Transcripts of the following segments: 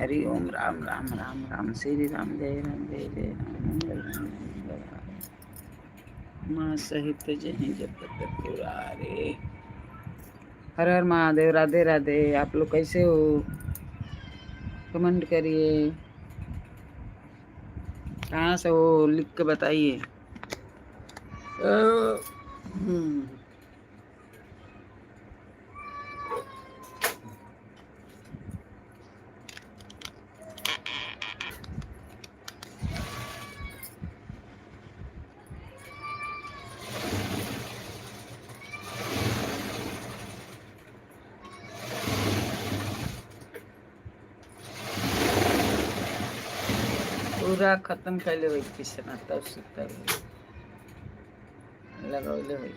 हरि ओम राम राम राम राम श्री राम जय जय राम मंगल मंगल माँ सहित जय जगत पुरारे। हर हर महादेव। राधे राधे। आप लोग कैसे हो? कमेंट करिए। कहाँ से हो लिख के बताइए। पूरा खत्म कैले हुई किसना तब सुता लगौले हुई।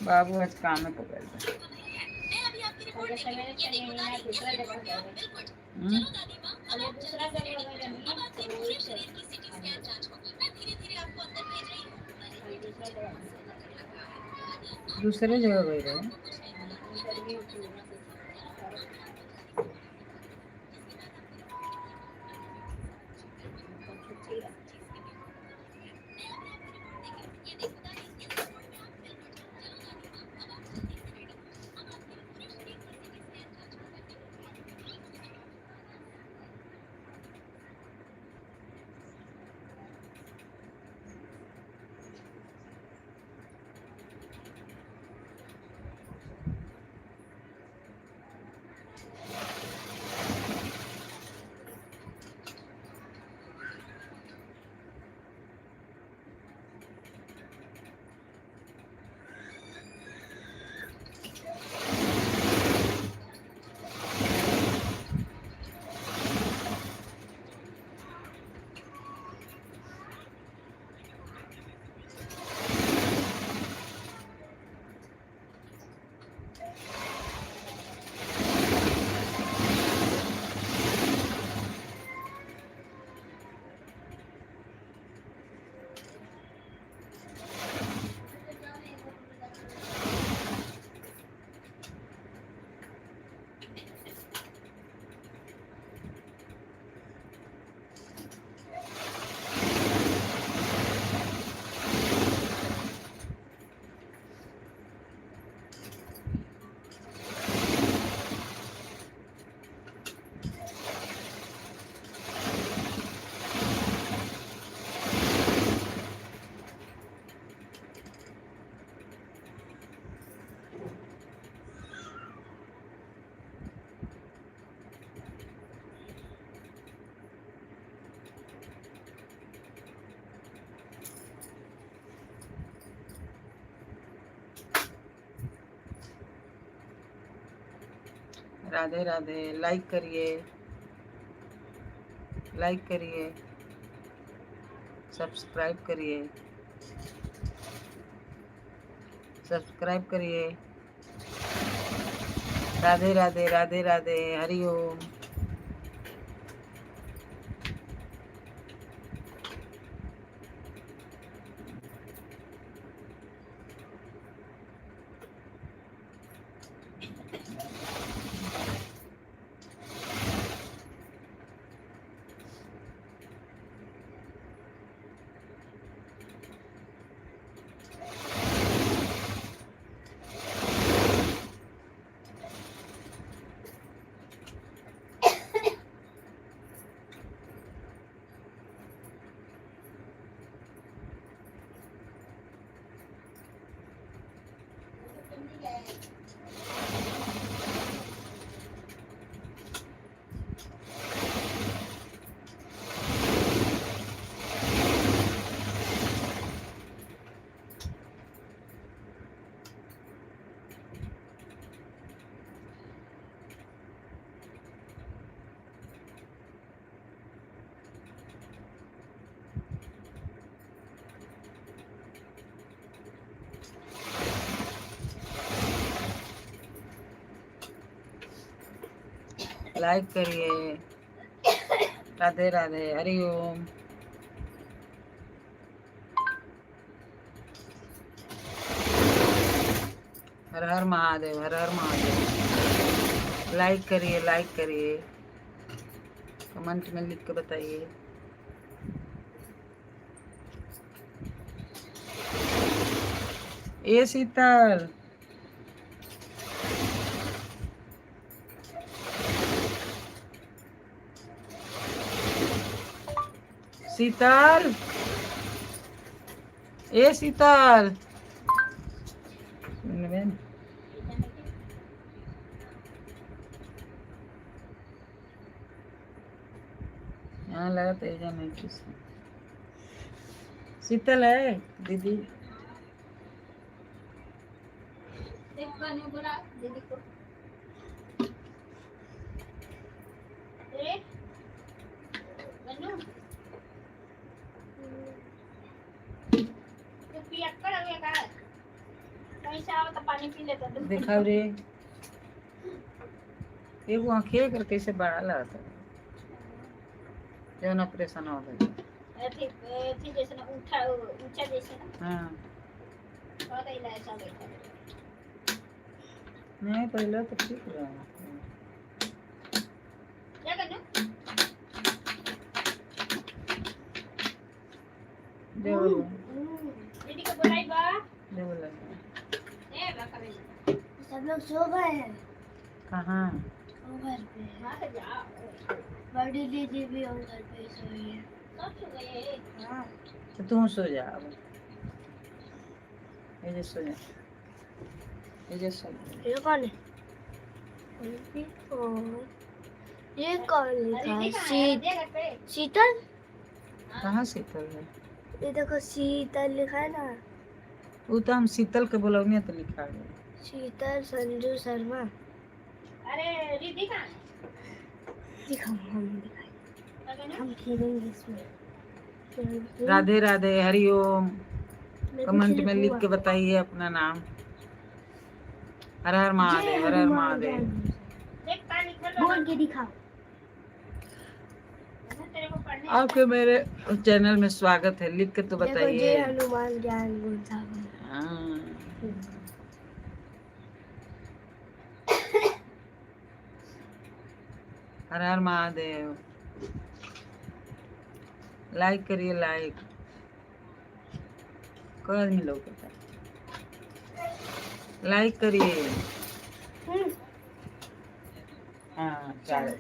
बाबू आज काम में पकड़ गया। दूसरे जगह गए रहे। राधे राधे। लाइक करिए, लाइक करिए, सब्सक्राइब करिए, सब्सक्राइब करिए। राधे राधे। राधे राधे। हरि ओम। लाइक करिए। राधे राधे, हरिओम। हर हर महादेव, हर हर महादेव। लाइक करिए, लाइक करिए, कमेंट में लिख के बताइए। ए शीतल, शीतल, ए शीतल, यहाँ लगा तेजा नहीं किस शीतल है दीदी। बोला दीदी को पानी पी लेता देखा रे एगो आँखें कर कैसे बड़ा लगा था जब ऑपरेशन हो गया। थी जैसे ना ऊंचा जैसे ना। हाँ बहुत ही ऐसा बैठा नहीं पहले तो ठीक रहा। क्या करना दीदी को बुलाई बा सब लोग सो गए हैं। कहाँ? घर पे वहाँ से जाओ। बड़ी दीदी भी घर पे सोई है। सब सो गए। हाँ तो तुम सो जा अब। ये सो जा, ये सो जा। ये कौन है? ये कौन लिखा है? शीतल। कहाँ शीतल है? ये देखो शीतल लिखा है ना। वो तो हम शीतल के बोलौनी तो लिखा है शीतल संजू शर्मा। अरे रिद्धि कहाँ? दिखाओ हम दिखाएं। हम खेलेंगे इसमें। राधे राधे, हरिओम। कमेंट में लिख के बताइए अपना नाम। हर हर महादेव, हर हर महादेव। बोल के दिखाओ। आपके मेरे चैनल में स्वागत है, लिख के तो बताइए। जय हनुमान ज्ञान गुण सागर। हर हर महादेव। लाइक करिए, लाइक कर आदमी लोग लाइक करिए। हाँ चलो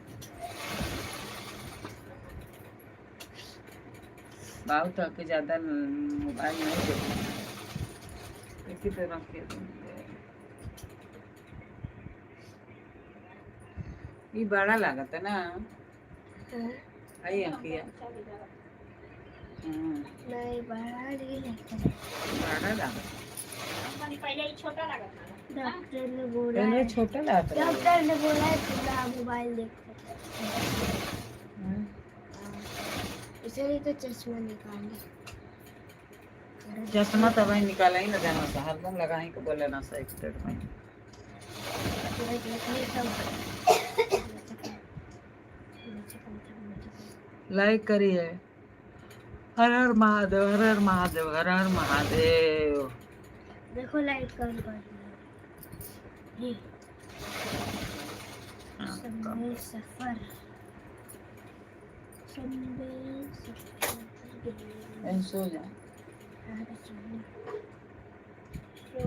बाबू तो आपके ज्यादा मोबाइल नहीं देखना इसी तरह के ये बड़ा लागत है ना। आई अंकिया नहीं बड़ा नहीं लगता है। बड़ा लागत पहले छोटा लगा था। डॉक्टर ने बोला पहले छोटा लागत है। डॉक्टर ने बोला है पूरा मोबाइल देख इसलिए तो चश्मा निकाले। चश्मा तो भाई निकाला ही ना जाना था, हरदम लगा ही को बोले ना सही स्टेट में। लाइक करिए। हर हर महादेव, हर हर महादेव, हर हर महादेव। देखो लाइक कर ये सफर सो जा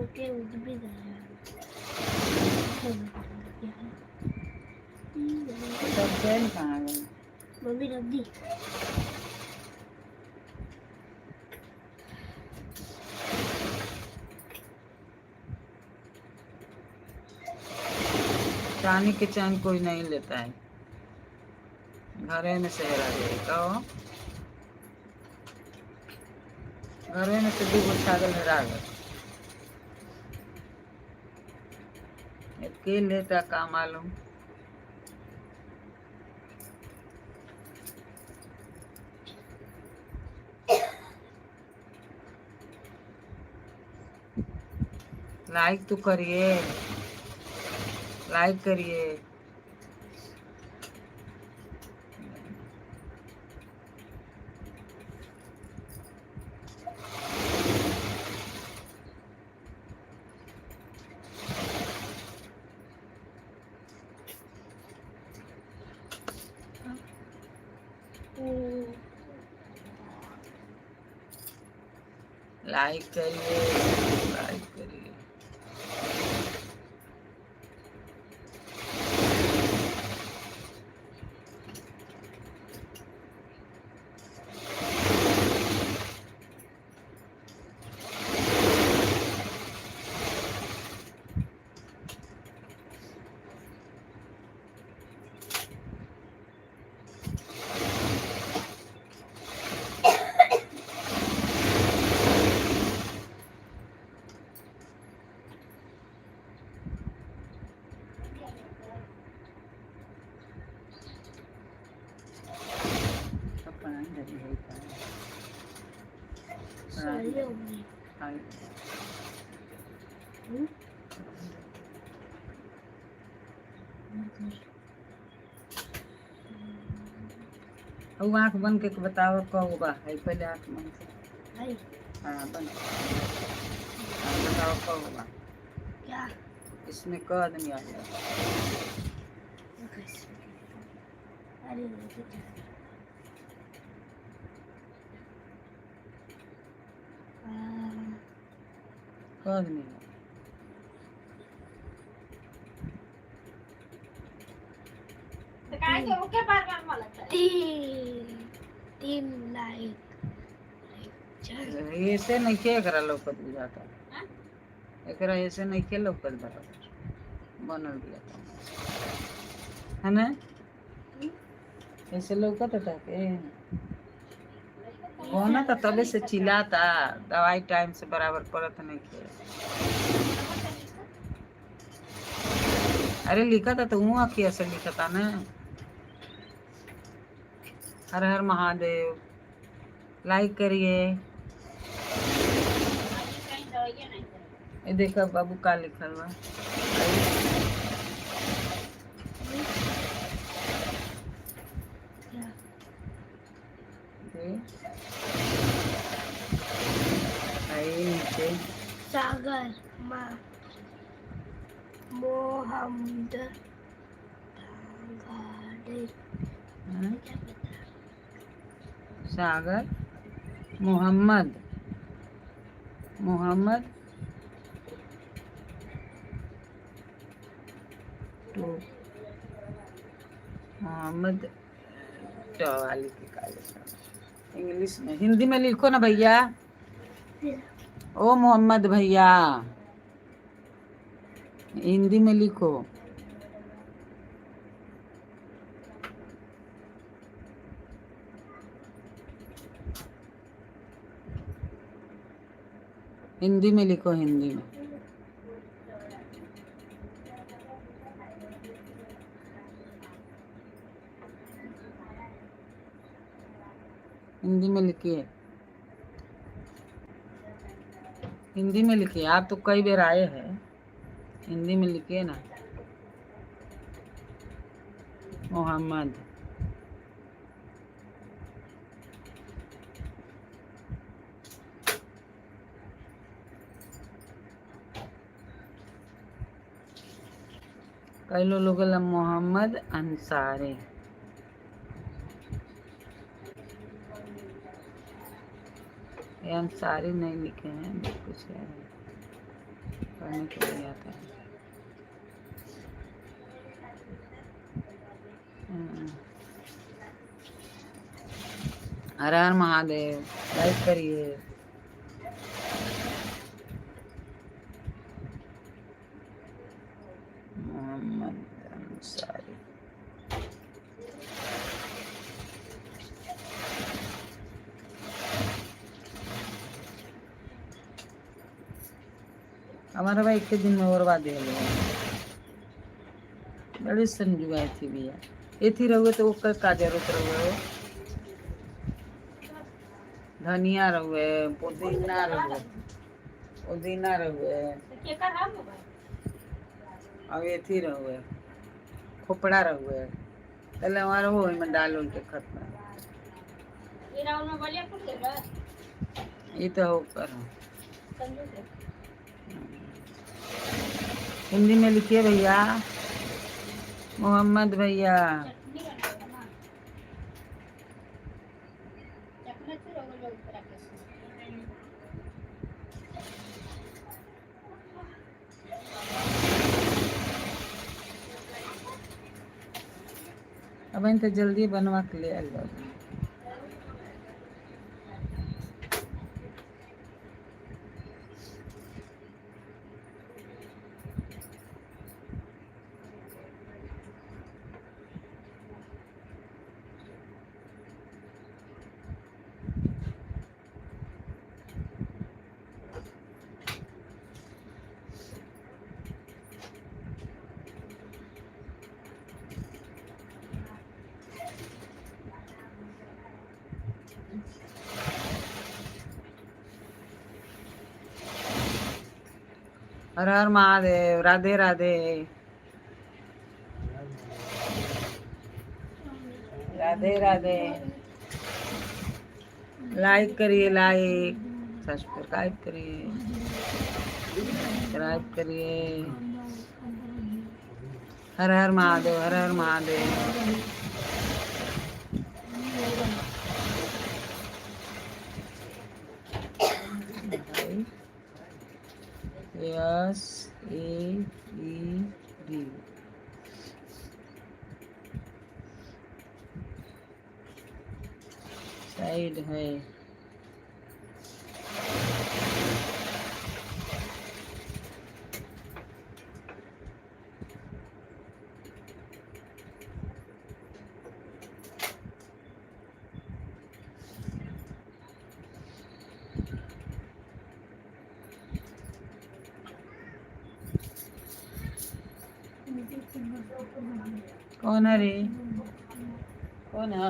ओके उठ भी गया। तब चैन कहाँ गई? मम्मी रख दी। चांदी के चैन कोई नहीं लेता है, घरे में से हेरा जाए कहो। घरे में से दो छागल हेरा गए, के लेता का मालूम। लाइक तो करिए, लाइक करिए। लाइक करिए, लाइक करिए। आँख बंद करके बताओ कब बा है, पहले आँख बंद कर। हाँ बंद। हाँ बताओ कब बा। क्या इसमें क आदमी आ गया। अरे क आदमी तीन लाइक ऐसे नहीं के एकरा लौकत बुझाता, एकरा ऐसे नहीं के लौकत बराबर बनल दिया है ना, ऐसे लौकत था के होना था तबे से चिल्लाता, दवाई टाइम से बराबर पड़त नहीं के। अरे लिखा था तो वहाँ की असर लिखा था ना। हर हर महादेव, लाइक करिए। ये देखो बाबू का लिखल बा। नीचे सागर मोहम्मद सागर मोहम्मद मोहम्मद मोहम्मद वाली के काले इंग्लिश में, हिंदी में लिखो ना भैया। ओ मोहम्मद भैया हिंदी में लिखो। हिंदी में लिखो, हिंदी में। हिंदी में लिखिए, हिंदी में लिखिए। आप तो कई बार आए हैं, हिंदी में लिखिए ना। मोहम्मद कई लोग मोहम्मद अंसारी। ये अंसारी नहीं लिखे हैं, कुछ है पढ़ने के लिए आता है। हर हर महादेव, लाइक करिए। मोहम्मद अंसारी हमारा भाई एक दिन में और बात दे बड़ी संजुआ थी भैया। ये थी रहुए तो वो का जरूरत रहुए, धनिया रहुए, पुदीना रहुए, पुदीना रहुए, अब ये थी रहुए, खोपड़ा रहुए, पहले हमारा वो में डाल उल के खत्म। ये तो होकर हिंदी में लिखिए भैया, मोहम्मद भैया। अब इन तो जल्दी बनवा के ले आइल बाबू। हर हर महादेव, राधे राधे, राधे राधे। लाइक करिए, लाइक सब्सक्राइब करिए, सब्सक्राइब करिए। हर हर महादेव, हर हर Mahadev. Yes A D side है। कौन है रे? कौन है?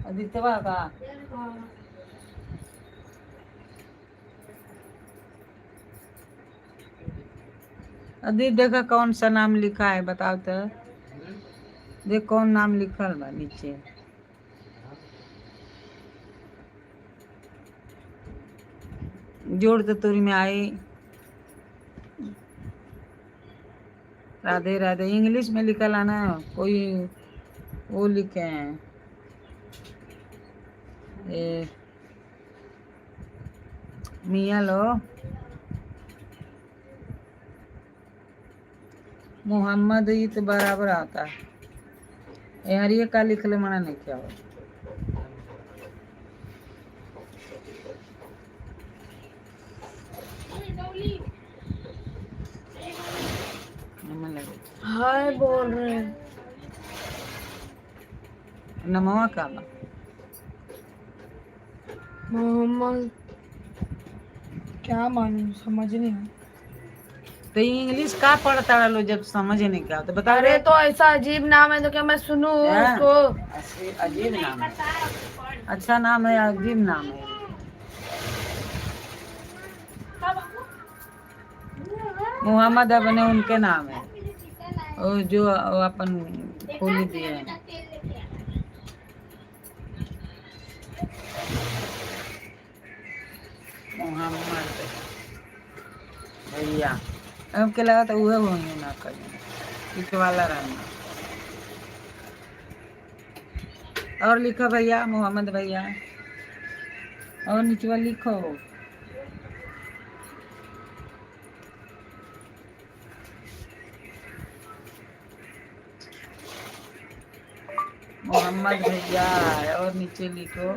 आदित्यवा का? अदी देखा कौन सा नाम लिखा है, बताओ तो। देख कौन नाम लिखल बा नीचे। जोड़ तो तोरी में आई। राधे राधे इंग्लिश में लिखल है ना, कोई वो लिखे हैं मियाँ लो मोहम्मद, ये तो बराबर आता है यार। ये का लिख ले मना नहीं क्या हो। हाय बोल रहे हैं। नमवा का मोहम्मद क्या मालूम, समझ नहीं आया। तो इंग्लिश का पढ़ता लो जब समझ नहीं क्या तो बता। अरे तो ऐसा अजीब नाम है तो क्या मैं सुनूं उसको? अजीब नाम है, अच्छा नाम है, अजीब नाम है। मोहम्मद अपने उनके नाम है, और जो अपन खोली दिए हैं। मोहम्मद भैया अब के लगा तो वह होंगे ना करें इस वाला रहना। और लिखो भैया, मोहम्मद भैया, और नीचे लिखो मोहम्मद भैया, और नीचे लिखो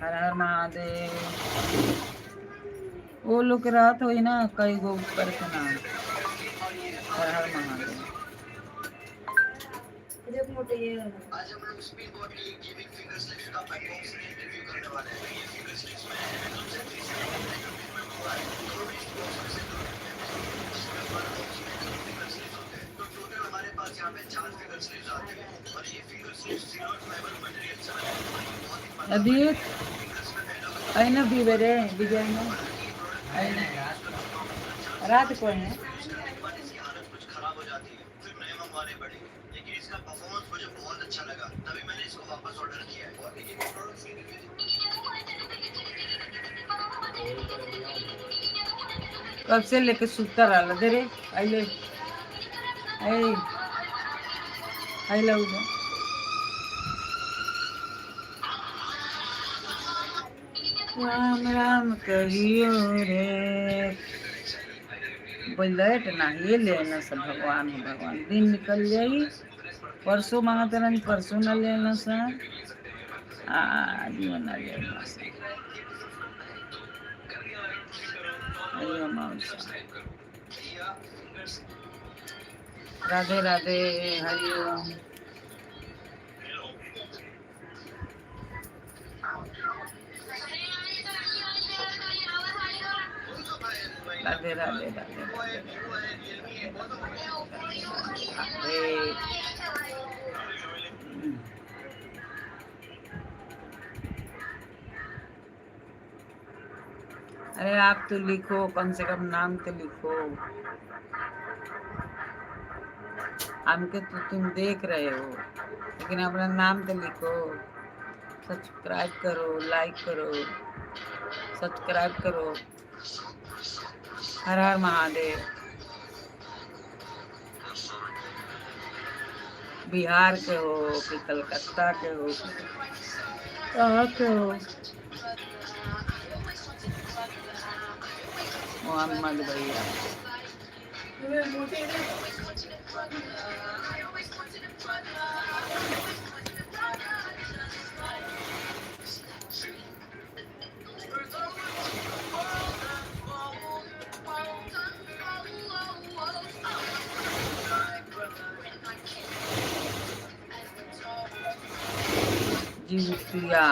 हर हर महादेव। वो लोग रात हुई ना कई गो ऊपर के नाम हर हर महादेव। आज हम लोग speed body gaming finger slips का अनबॉक्सिंग रिव्यू करने वाले हैं। ये फिंगर स्लिप्स में Amazon से 3 से में हुआ है। दोनों इस बॉक्स में से इसमें वन बॉक्स में 2 फिंगर स्लिप्स होते हैं। तो टोटल हमारे पास यहाँ पे 4 फिंगर स्लिप्स आते हैं, और ये finger slips silver fibre material से बने हैं। अभी आईना भी बेरे डिजाइन आईना रात को है हालत कुछ खराब हो जाती है, फिर नए मंगवाने पड़े, लेकिन इसका परफॉर्मेंस मुझे बहुत अच्छा लगा, तभी मैंने इसको वापस ऑर्डर किया है। और ये प्रोडक्ट से कब से लेके सुता रहा दे रे आई ले आई आई लव राम राम कहियो रे। बुलेट ना ये लेना सब भगवान हो भगवान। दिन निकल जाई, परसों मांगत रहन, परसों न लेना सा, आज न लेना सा। अयो मौसा, राधे राधे, हरिओम। राधे राधे राधे राधे राधे। अरे आप तो लिखो, कम से कम नाम तो लिखो। हमके तो तुम देख रहे हो, लेकिन अपना नाम तो लिखो। सब्सक्राइब करो, लाइक करो, सब्सक्राइब करो। हर हर महादेव। बिहार के हो कि कलकत्ता के हो, कहाँ के हो? मोहम्मद भैया। जितिया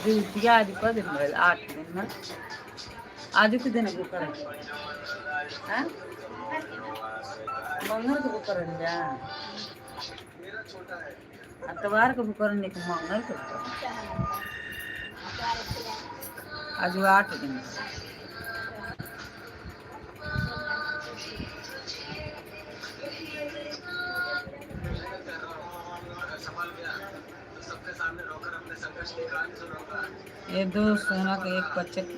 जितिया आज कद दिन भइल? 8 दिन ना। आज के दिन को कर हैं, मंगल को करन जा, अतवार को करन के मंगल को करन। आज 8 दिन। ये 2 सोना का 1 पचक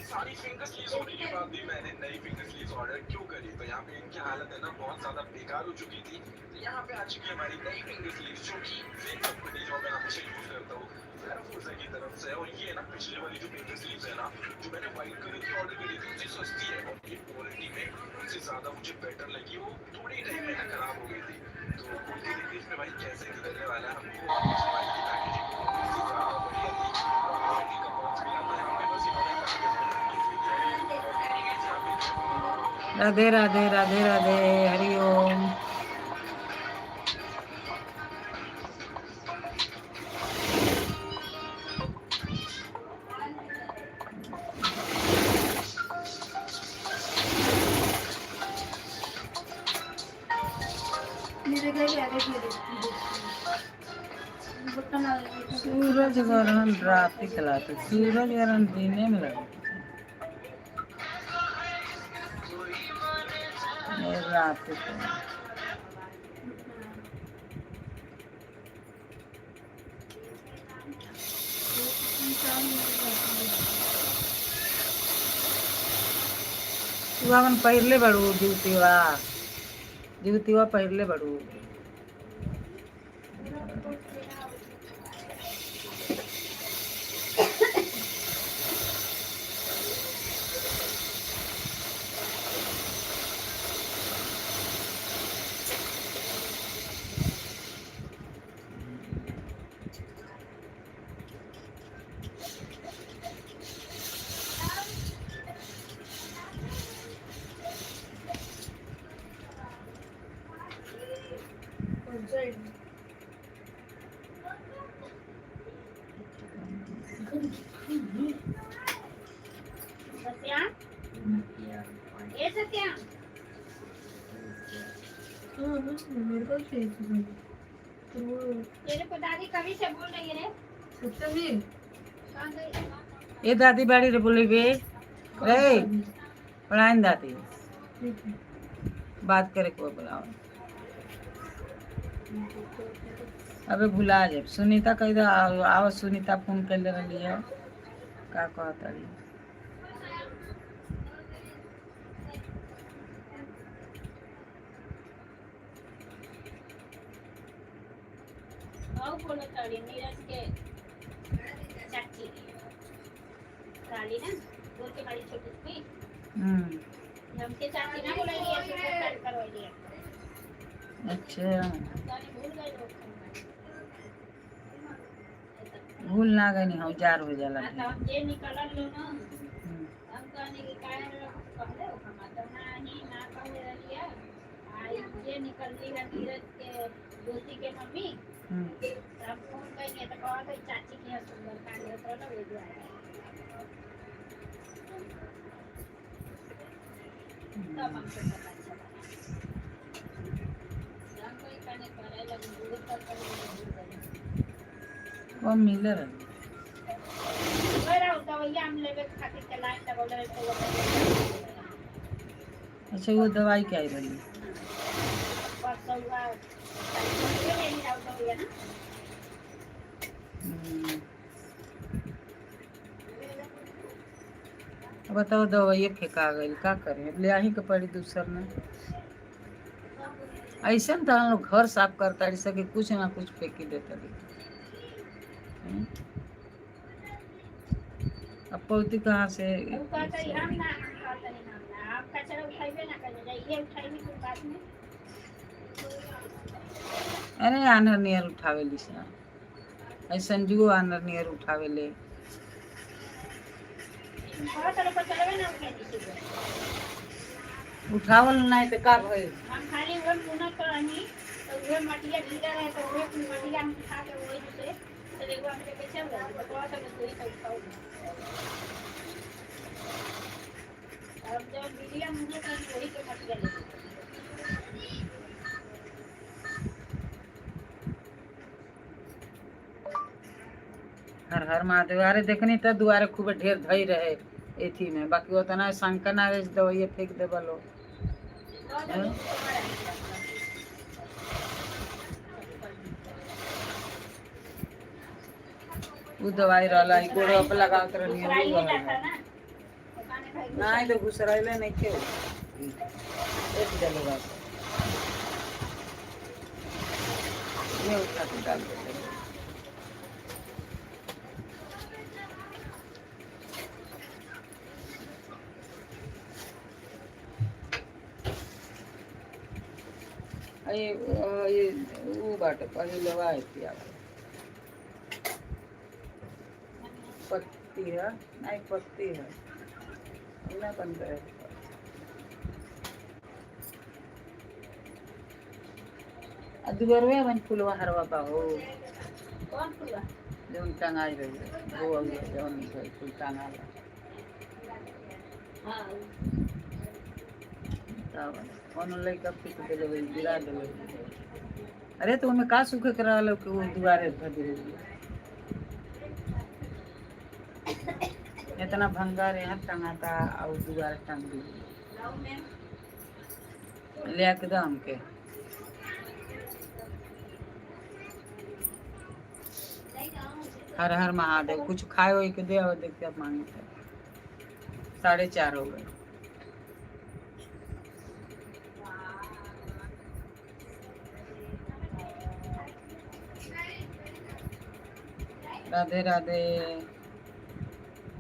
सारी फिंगर स्लीव्स होने के बाद भी मैंने नई फिंगर स्लीव्स ऑर्डर क्यों करी? तो यहाँ पे इनकी हालत है ना बहुत ज्यादा बेकार हो चुकी थी। यहाँ पे आ चुकी है हमारी नई फिंगर स्लीव्स, जो कि सेम कंपनी जो मैं हमेशा यूज करता हूँ, फेराफोर्सा की तरफ से। और ये ना पिछले वाली जो फिंगर स्लीव्स है ना, जो मैंने व्हाइट कलर की ऑर्डर करी थी, उससे सस्ती है और ये क्वालिटी में उनसे ज्यादा मुझे बेटर लगी। वो थोड़ी टाइम में ना खराब हो गई थी। तो उनकी रिव्यूज में भाई कैसे निकलने वाला है हमको, पिछले वाली की पैकेजिंग उससे ज्यादा बढ़िया थी। क्वालिटी का बहुत मिला था यहाँ पे, बस इन्होंने राधे राधे राधे राधे, हरिओम। सूरज ग्रहण रात खिलाते, सूरज ग्रहण दिने में लगे, रात को। तुम पहले बड़ू जीवतीवा पहले बड़ू। सत्या मेरे को चाहिए थी तो वो तेरे को दादी कभी से बोल रही है रे सत्या भी कहाँ गई ये दादी बाड़ी रे बोले बे रे पढ़ाइन दादी ठीक है बात करे को बुलाओ अबे भुला जाए सुनीता कह दो आओ सुनीता फोन कर ले रही है का कहता रही आओ बोलो ताड़ी नीरज के चाची काली ना बोल के बड़ी छोटी थी हमके चाची ना बोलाई है तो कर करवाई दिया अच्छा जाने भूल गए लोग भूल ना गई नहीं हम जार हो जाला आता हम जे निकलल लो ना हम कहने की काहे लोग कहले हम तो नहीं ना कहले रहिया आई जे निकलली है नीरज के दोस्ती के मम्मी हम फोन करेंगे तो कहा तो चाची की सुंदर कांड होता ना वो जो आया तब हमको पता चला हम कोई कहने करे लगे दूर तक कम मिले रहे मेरा दवाई हम लेवे खातिर के लाइन तक बोले तो अच्छा वो दवाई क्या आई रही परसों हुआ ये नहीं रहा दवाई ना बताओ दवाई फेंका गई का करें ले आही के पड़ी दूसर में ऐसा तो हम लोग घर साफ करता रही सके कुछ ना कुछ फेंकी देता रही अब पौती कहाँ से वो कहता है हम ना कहता नहीं ना आप कचरा उठाइए ना कर जाइए उठाइए कोई बात नहीं अरे आनर नियर उठावे लिसा ऐसा जुओ आनर नियर उठावे ले बहुत सारे को चलवे ना उठे दीजिए उठावल नहीं तो का भइल हम खाली वो पुनः करनी तो वो मटिया गिरा है तो वो मटिया हम खा के वही से तो देखो हम के चल रहे तो बहुत सारे कोई तो उठाओ अब जब वीडियो मुझे तो वही के मटिया ले हर हर महादेव अरे देखनी तो दुआरे खूब ढेर धई रहे एथी में बाकी उतना शंका ना दवाई फेंक दे बोलो वो दवाई रहला गोड़ो पे लगावत रहनी नहीं वो जाता रहला ना नहीं तो घुसराइले नहीं के एक जगह ये उठा के डाल दे ये वो बाटे पहले लवाए थी आप पत्ती है नहीं पत्ती है ना बंद है दुबरवे मन फुलवा हरवा बा हो कौन फुलवा जोन टंगाई रही है वो जोन फुल टंगा हां कौन लड़का पिट के देवे गिरा देवे अरे तो हमें का सुखे करा लो कि वो दुआरे धर दे इतना भंगार यहाँ टंगाता और दुआरे टंग दी ले आके दो हमके हर हर महादेव कुछ खाए हो के दे और देखते आप मांगे 4:30 हो गए राधे राधे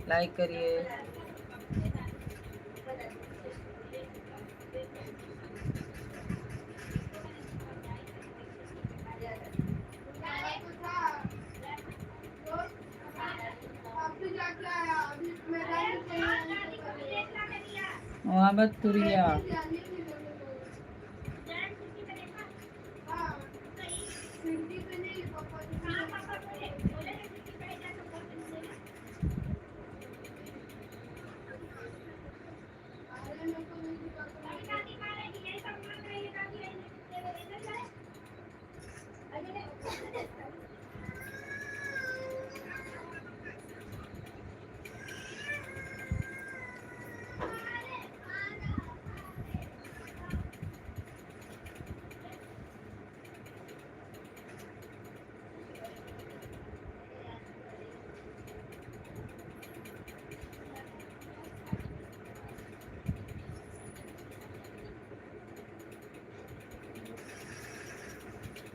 लाइक करिए मोहम्मद तुरिया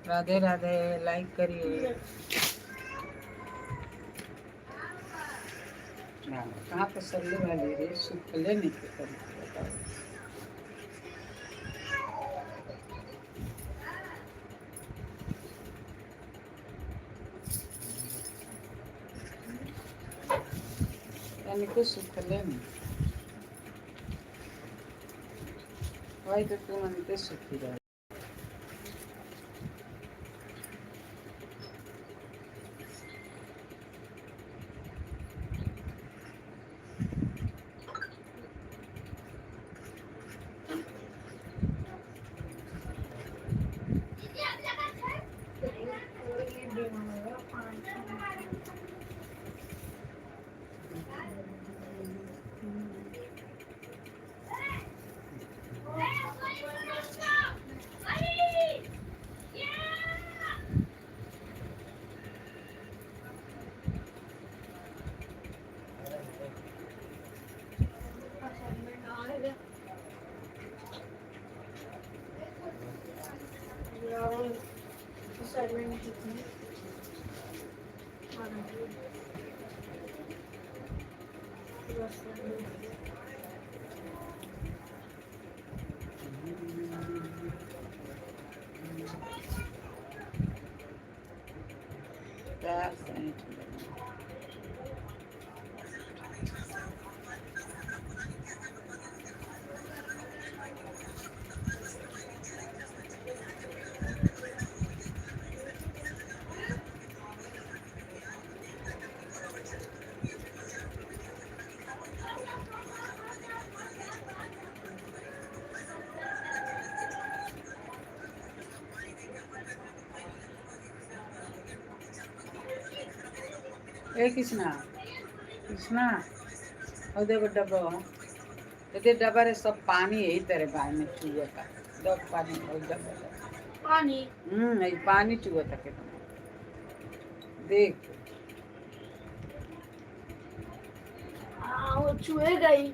राधे राधे, लाइक करिए। हाँ, कहाँ पर सल्ले वाली रे, सुखले नहीं थे कभी बताओ। यानी कुछ सुखले नहीं भाई, तो तू मन पे सुखी रह। That's interesting. ए कृष्णा, कृष्णा, और देखो डब्बा वहाँ, ये डब्बा रे सब पानी यही तेरे बाहर में चूहे का, दब पानी और डब्बा पानी ये पानी चूहे था के तुम देख। हाँ वो चूहेगा ही,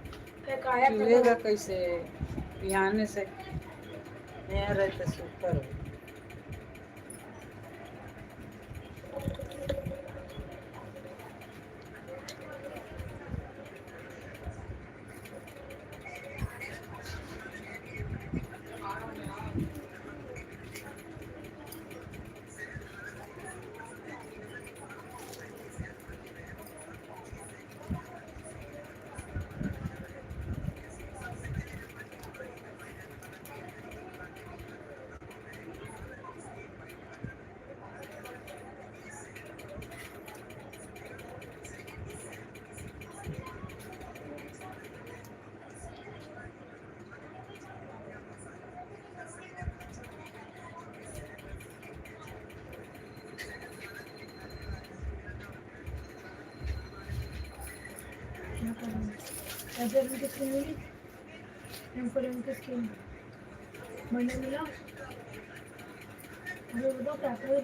फेंकाया था चूहेगा कैसे, पिहाने से यहाँ रहते सुपर हो। ऐसे इनकी स्किन मिली, टेम्पर इनकी स्किन मैंने मिला। अरे बताओ क्या करे,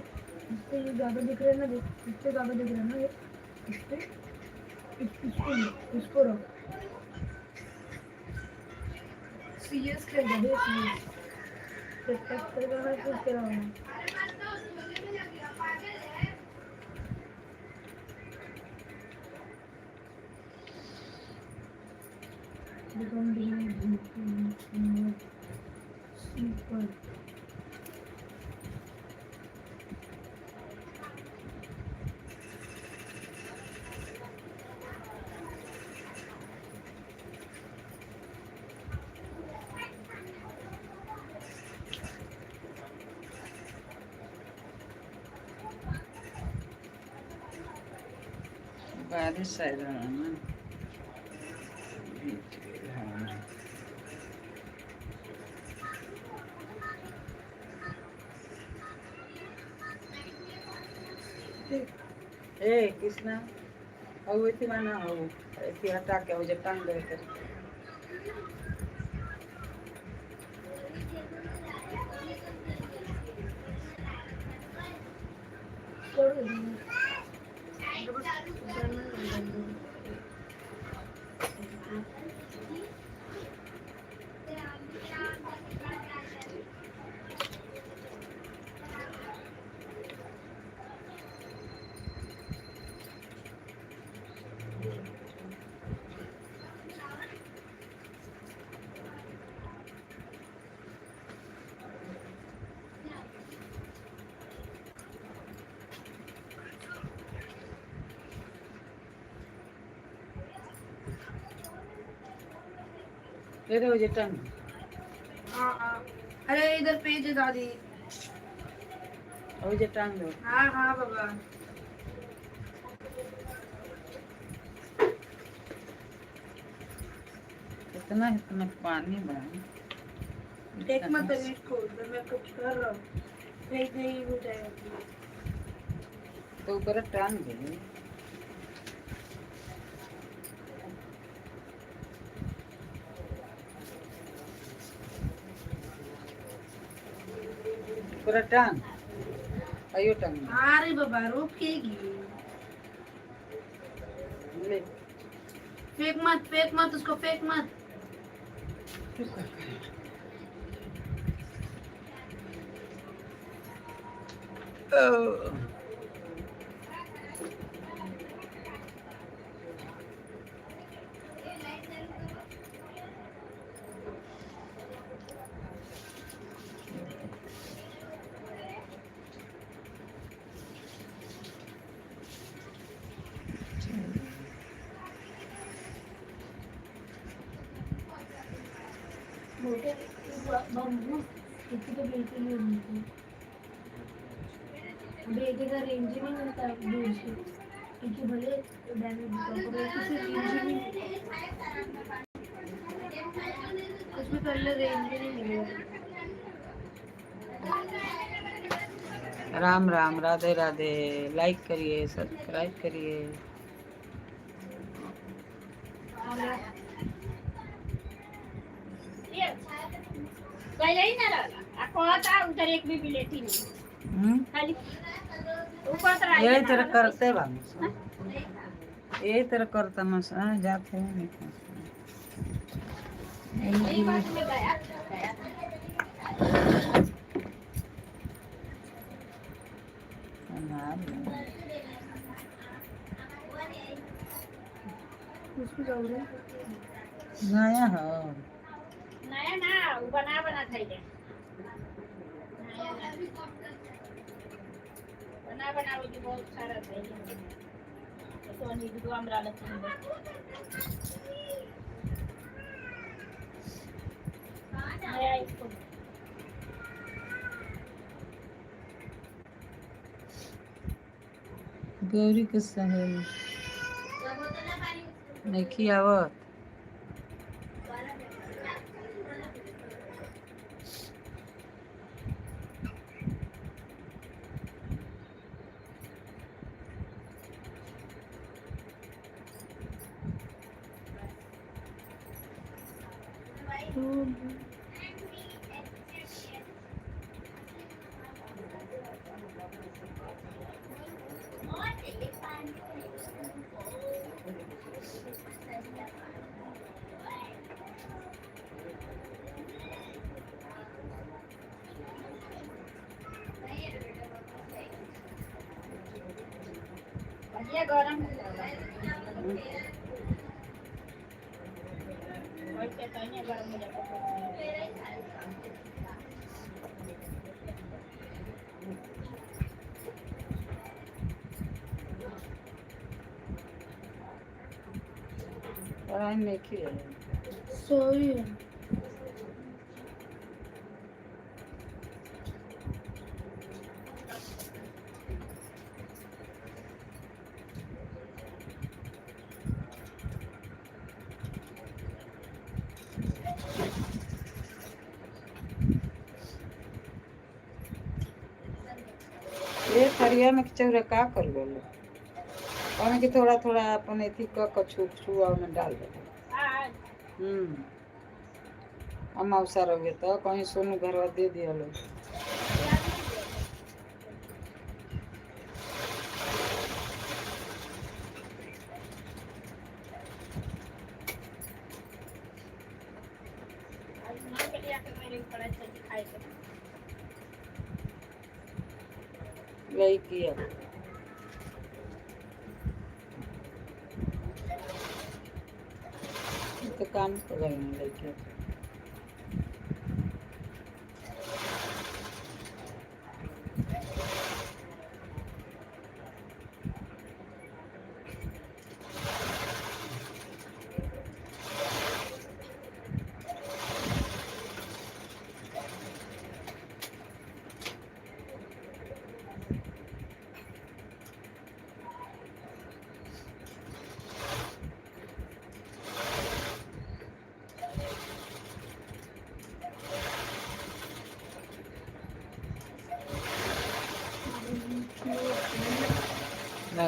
इससे ये ज़्यादा दिख रहा है ना, देख इससे ज़्यादा दिख रहा है ना, ये इससे इसको रख, सीएस खेल रहा है, सीएस प्रोटेक्ट कर रहा है, कुछ कर रहा है। सुपर बारिश आ रहा है ना। ए कृष्णा, और इतनी माना हो, इतनी हटा के हो जब टांग दे कर। तेरे हो जटन हाँ हाँ अरे इधर पेज है दादी हो जटन दो हाँ हाँ बाबा इतना इतना पानी बड़ा देख मत अभी इसको तो मैं कुछ कर रहा हूँ नहीं हो जाएगा तो ऊपर टांग दे ऊपर टांग आयो टांग अरे बाबा रोकेगी ले फेंक मत उसको फेंक मत तू कर मोटे बम्बू किसी को बिल्कुल नहीं होती बेटे का रेंज ही नहीं मिलता दूर से क्योंकि भले डैमेज होता है किसी रेंज ही नहीं कुछ भी कर ले रेंज ही नहीं मिलेगा राम राम राधे राधे लाइक करिए सब्सक्राइब करिए पहले ही ना रहला आ कहता उधर एक भी बिलेटी नहीं खाली ऊपर से आई यही तरह करते बा यही तरह करता मस जाते हैं यही बात में गया उसको जाओ रे नया हो नया ना वो बना खाइले बना वो बहुत सारा चाहिए तो नहीं दो हमरा लगती नया इसको गौरी के सहेली नहीं खियावत ये गरम हो जाएगा वैसे तो नहीं गरम हो जाएगा पढ़ाई नहीं किया सोई है ये थरिया में चौरा का कर लो और कि थोड़ा थोड़ा अपन एथी क छुआ में डाल दे अमावसा रहे तो कहीं सोनू घरवा दे दिया लोग यही किया तो काम कर रहे हैं लड़के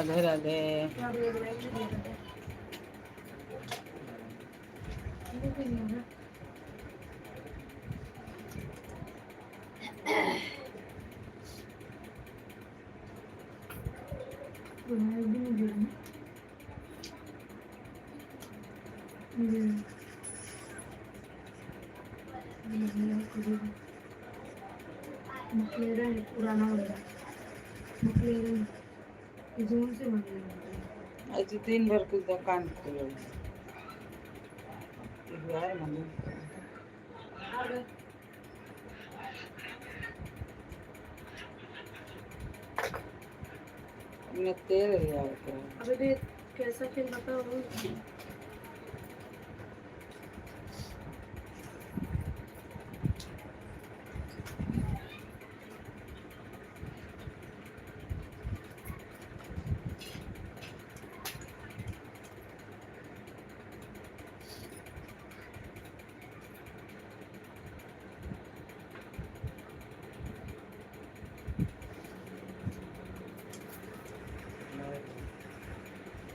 राधे राधे। क्या बोल रहे हैं ये बता। ये भी नहीं है बनाया भी नहीं है मकलेरन पुराना वाला मकलेरन जोन से मंगवाया आज दिन भर कुछ दुकान खोलो यार मम्मी और हमने तेल लिया था। अबे देख कैसा खेल बताओ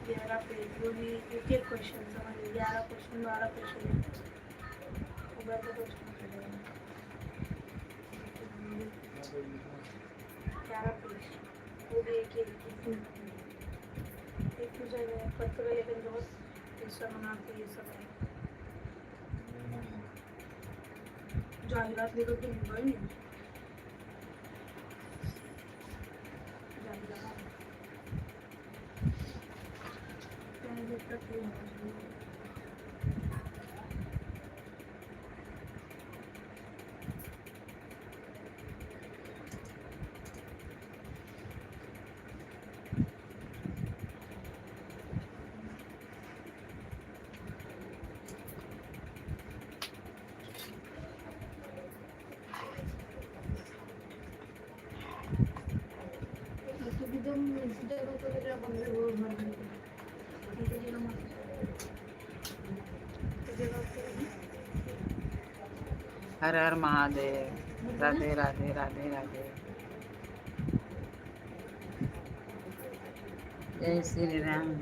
ग्यारह पेज वो भी एक एक क्वेश्चन समझ 11 क्वेश्चन 12 क्वेश्चन वो बैठे क्वेश्चन 11 पेज वो भी एक तुझे पत्र लेकिन बहुत ऐसा बनाते ये सब है जाहिरात लेकर के मोबाइल नहीं जाहिरात पहले तक ये एकदम जगह तो तेरा बंदे वो भर हर हर महादेव। राधे राधे राधे राधे। जय श्री राम।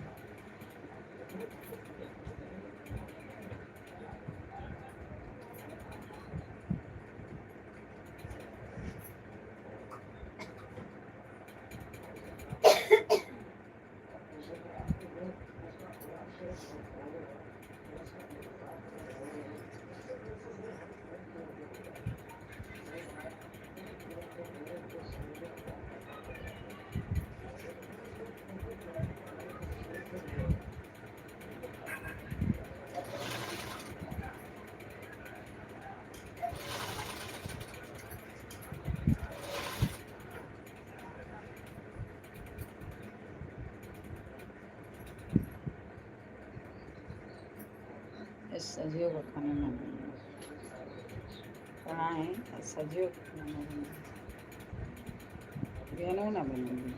सजियो का खाना ना बना कहाँ है सजियो का खाना ना बना बहनों ना बनेगी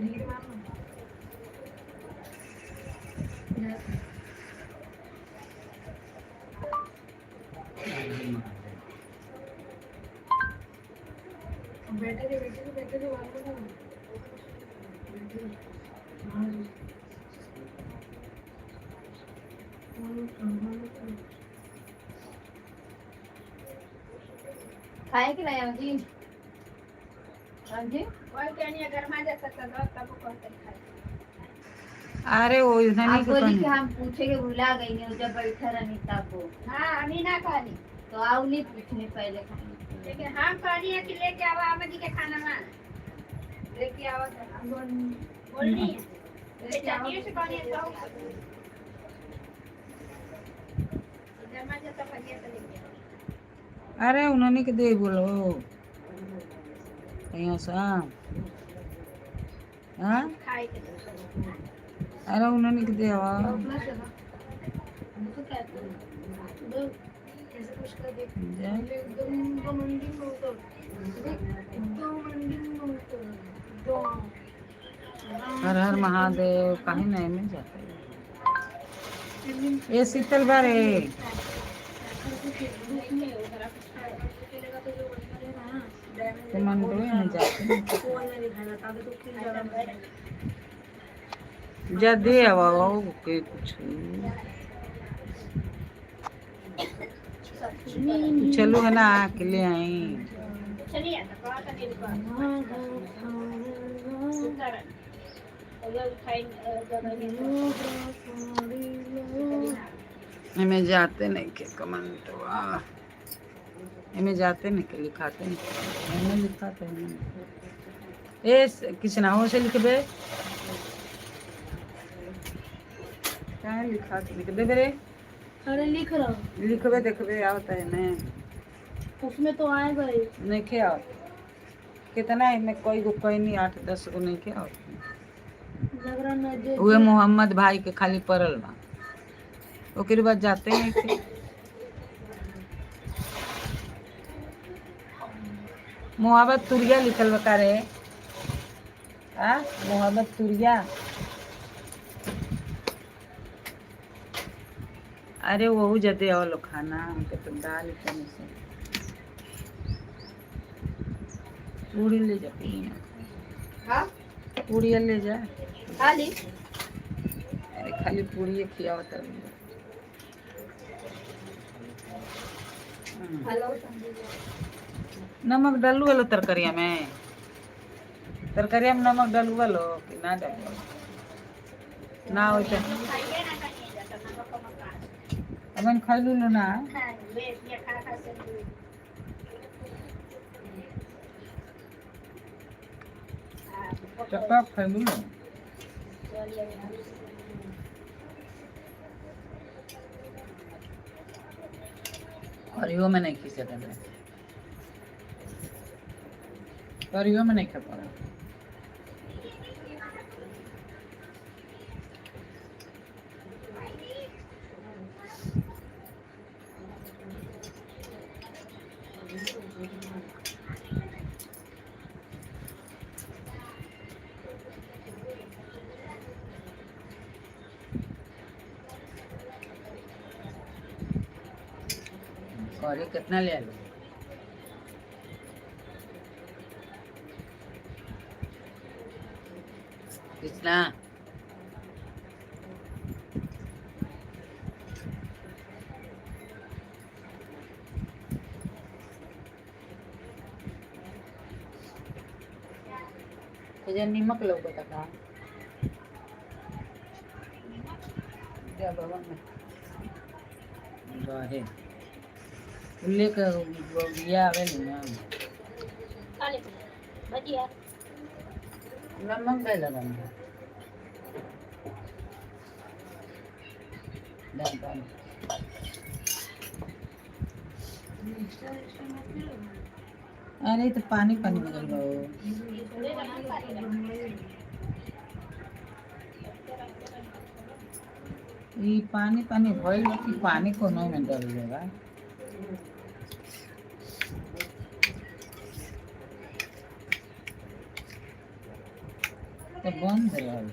लीड मारना बैठे खाए कि नहीं जी? हाँ जी कोई कहनी अगर मा जा सकता तो तब कौन खाए। अरे वो इधर आप नहीं बोली कि कहने हम पूछे के भुला गई नहीं जब बैठा रहनी तब वो हाँ हमें ना खानी तो आओ नहीं पूछने पहले खानी लेकिन हम कहनी है कि लेके आओ आमदी के खाना में लेके आओ बोलनी है लेके आओ से कहनी है तो इधर मा जा तो बढ़िया से लेके आओ। अरे उन्होंने के दे बोलो कहीं सा हाँ खाए के अरे उन्होंने के दे आवा तो क्या करूं ऐसे कुछ कर दे जा। एकदम कमांडिंग होता एकदम कमांडिंग होता हर हर महादेव कहीं नहीं में जाते ये शीतल बारे तो मन तो नहीं जाते जा दे आवा के कुछ चलो है ना के ले आई चलिए तो बात नहीं दुकान सुंदर अगर खाई हमें जाते नहीं के कमेंट वाह हमें जाते नहीं के लिखाते नहीं हमें लिखाते हैं ए किसना हो से लिख बे क्या लिखाते लिख दे बेरे अरे लिख रहा हूँ लिखबे देखबे आवता है मैं उसमें तो आएगा ही नहीं क्या कितना है मैं कोई कोई नहीं 8-10 को नहीं क्या जागरण में जे हुए मोहम्मद भाई के खाली परल बा ओकरे बाद जाते हैं कि मोहब्बत तुरिया लिखल बता रे आ मोहब्बत तुरिया अरे वहू जदे और खाना हमके तो दाल इतने से पूड़ी ले जा हाँ पूड़ी ले जा खाली अरे खाली पूड़ी खियावत है हेलो नमक डालू वालो तरकारिया में तरकारिया में नमक डालू वालो कि ना डालू ना हो तो खाइए ना खाइए जाता ना तो मकान अपन खाई लू ना हां बेस ये खा खा से चक्का खाई लू और यो में नहीं खी सकते और यो में नहीं खा पा और ये कितना ले लो कितना तो नीमक लोग का क्या भवन में रहे लेकर दिया आवे ना खाली भजिया नमक दे लगाना डाल डाल अरे तो पानी पानी बदल गयो ये पानी पानी भइल कि पानी कोनो में डाल देगा तो बंद है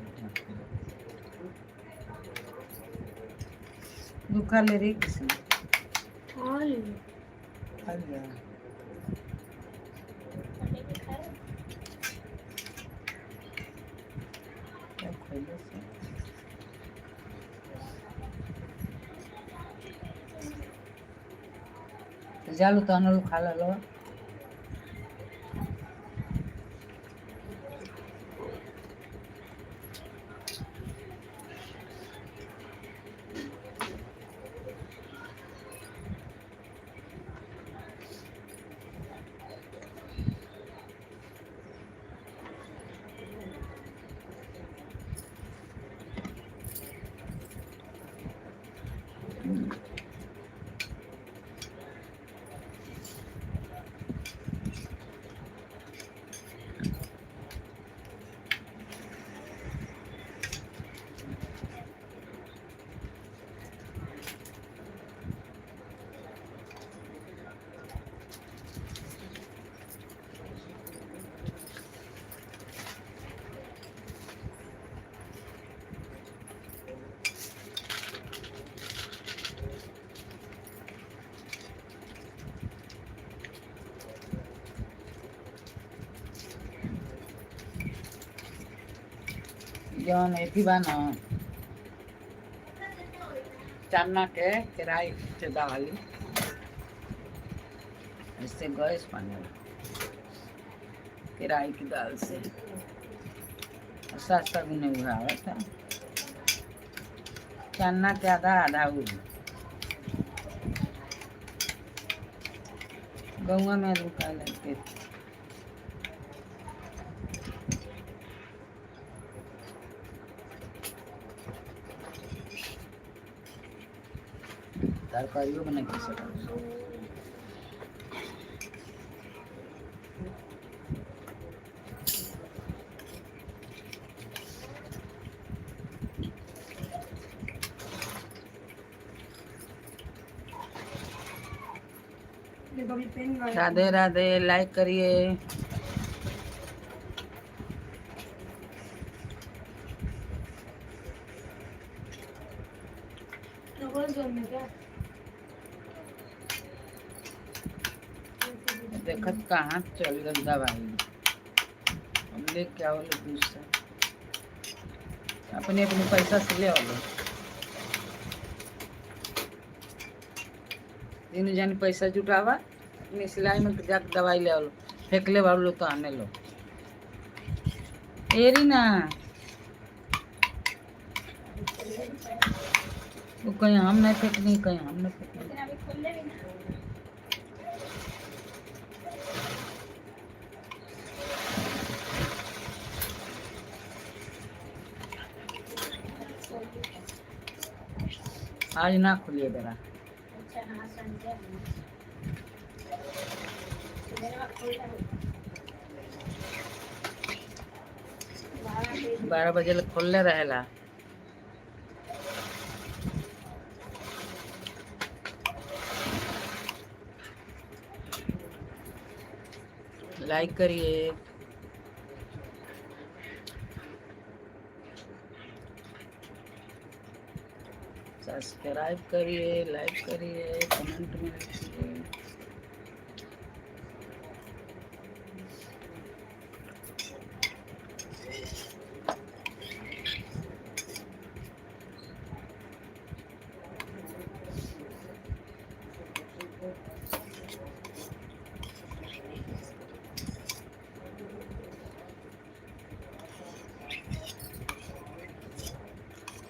दुखा ले रही किसी हाँ ले लो। खा लिया क्या खोले से तो जालू तो अनलू खा लो जौन एथी बा ना चना के किराई से डाली इससे गैस बने किराई की दाल से सस्ता भी नहीं हुआ था चना के आधा आधा गौआ में रुका लेते तरकारियों बना के सकते राधे राधे लाइक करिए देखत कहाँ चल गई दवाई हम ले क्या बोले दूसरा अपने अपने पैसा से ले आओ तीनों जन पैसा जुटावा अपनी सिलाई में जाकर दवाई ले आओ फेंक ले लो तो आने लो एरी ना वो कहीं हम नहीं फेंकनी कहीं हम नहीं फेंकनी आज ना खुलिए जरा बारह बजे लग खोलले रहेला लाइक करिए सब्सक्राइब करिए लाइक करिए कमेंट में लिखिए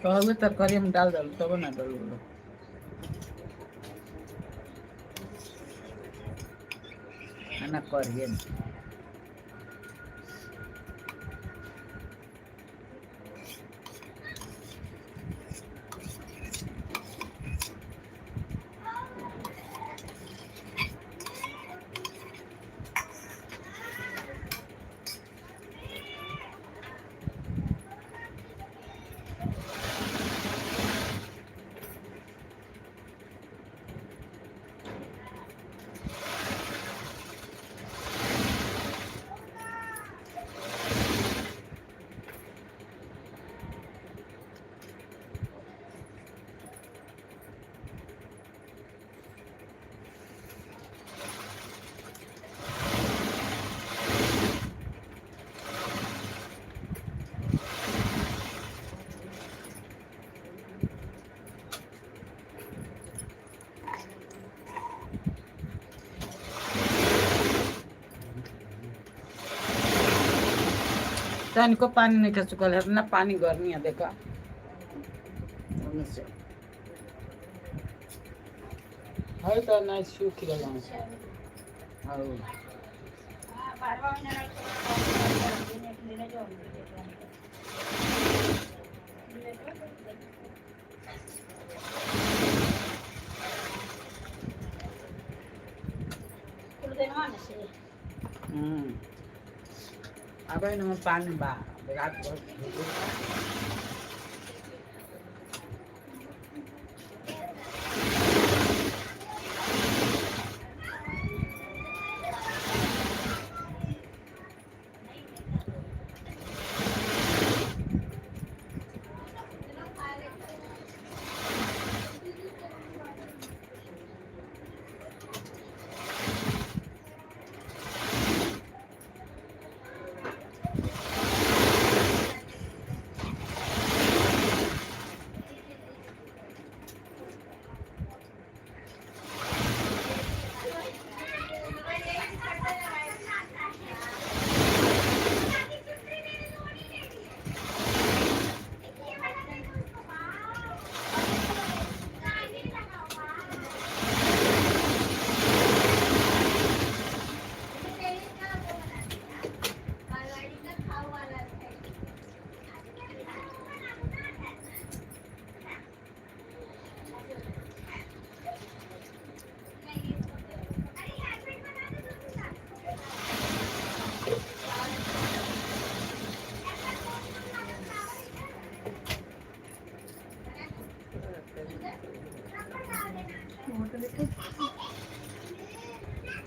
कहबे तरकारी हम डाल दल तब ना डाल ना करिए तनिको पानी नहीं खा चुकल है ना पानी गर्मी है देखा है तो ना सूख गया हां हाँ, 12 महिन्याला नेटलेलं जेवण अब न पानी बा रात भर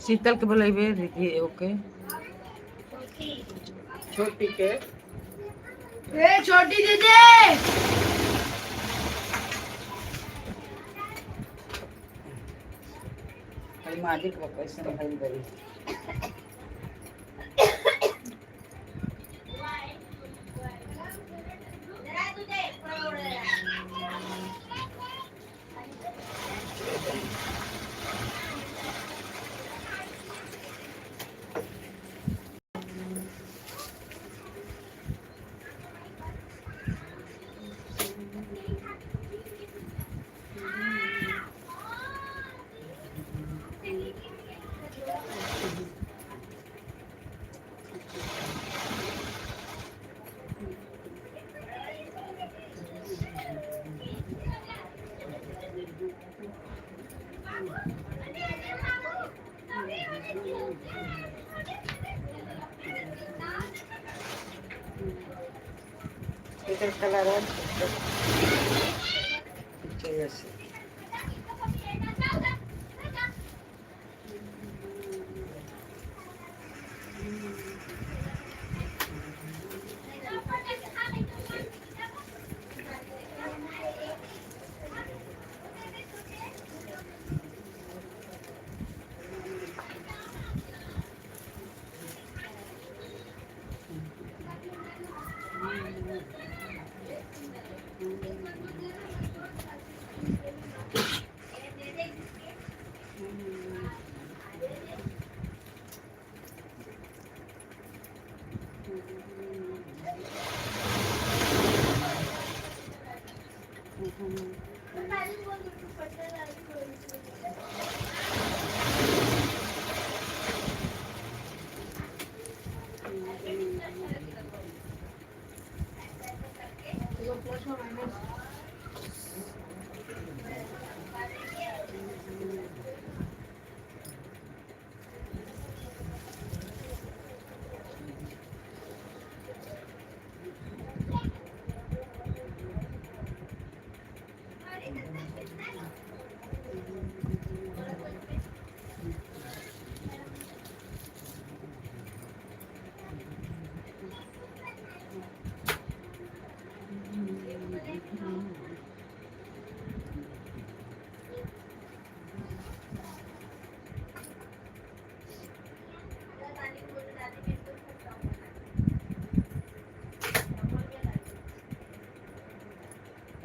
शीतल के बोलेबे देखिए ओके छोटी के ए छोटी दीदी हई माजी के कैसे भइल गई Kita kelaran percaya sih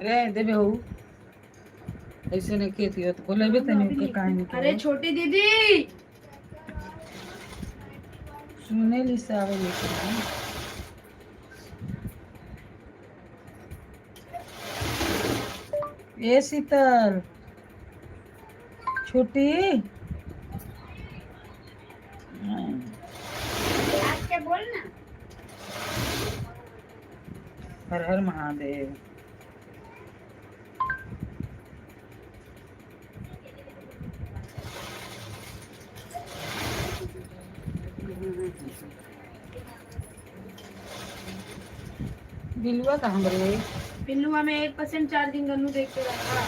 अरे देवे हो ऐसे नहीं कहती हो तो बोलेबे तनी के कहानी अरे छोटी दीदी सुने ली से आवे लेकिन ए शीतल छुट्टी आज के बोल ना। हर हर महादेव। बिलुआ कहाँ बड़े? पिल्लुआ में 1% चार्जिंग गन्नू देख के रखा।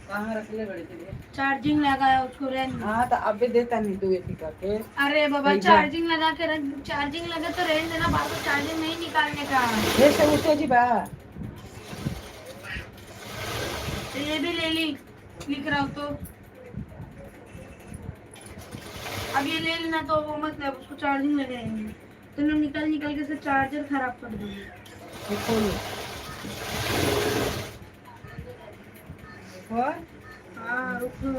कहाँ रख ले बड़े तेरे? चार्जिंग लगाया उसको रहने। हाँ तो अबे देता नहीं तू ये करके। अरे बाबा भैया। चार्जिंग लगा के रख, चार्जिंग लगा तो रहने देना, बार बार चार्जिंग नहीं निकालने का। ये से उठे जी बा। तो ये भी ले ली, लिख रहा हूँ तो अब ये ले लेना, तो वो मतलब उसको चार्जिंग लगाएंगे तो लोग निकल निकल के से चार्जर खराब कर देंगे। ये खोलो। और हाँ रुको,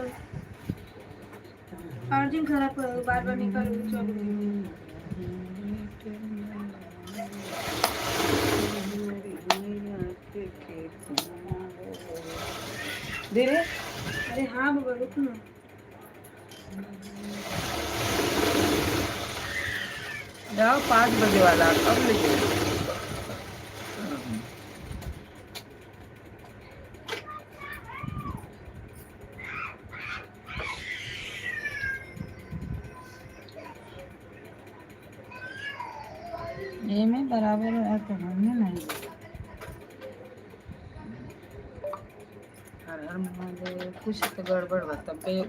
चार्जिंग खराब कर, बार बार निकाल चलो। धीरे। अरे हाँ बाबा रुको ना। जाओ 5 बजे वाला कब लेके? ये में बराबर है तो हमने नहीं। हर हर महादेव। कुछ तो गड़बड़ बता बे।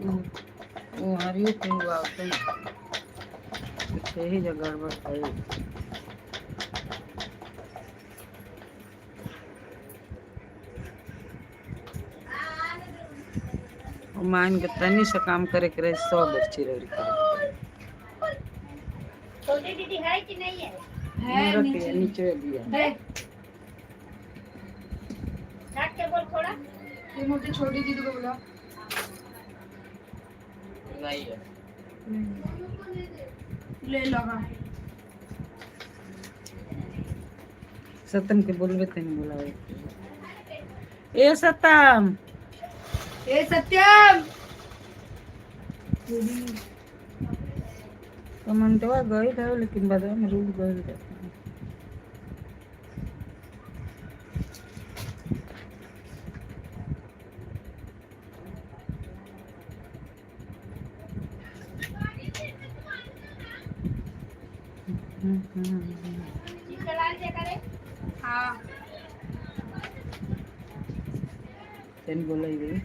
वो हरियो के हुआ तो कुछ ही जगह गड़बड़ है। और मान के तनी से काम करे के रहे 100 बच्ची रही। छोटी दीदी है कि नहीं है? है नीचे भी है। डांट के बोल थोड़ा। ये मोटी छोटी दीदी को बोला नहीं है। ले लगा। सतम के बोलबे तनी बुलावे। ए सतम। ए सत्यम। कमेंटवा गई था लेकिन बाद में रुक गई। चला ले करे। हाँ तेन बोलाई गई।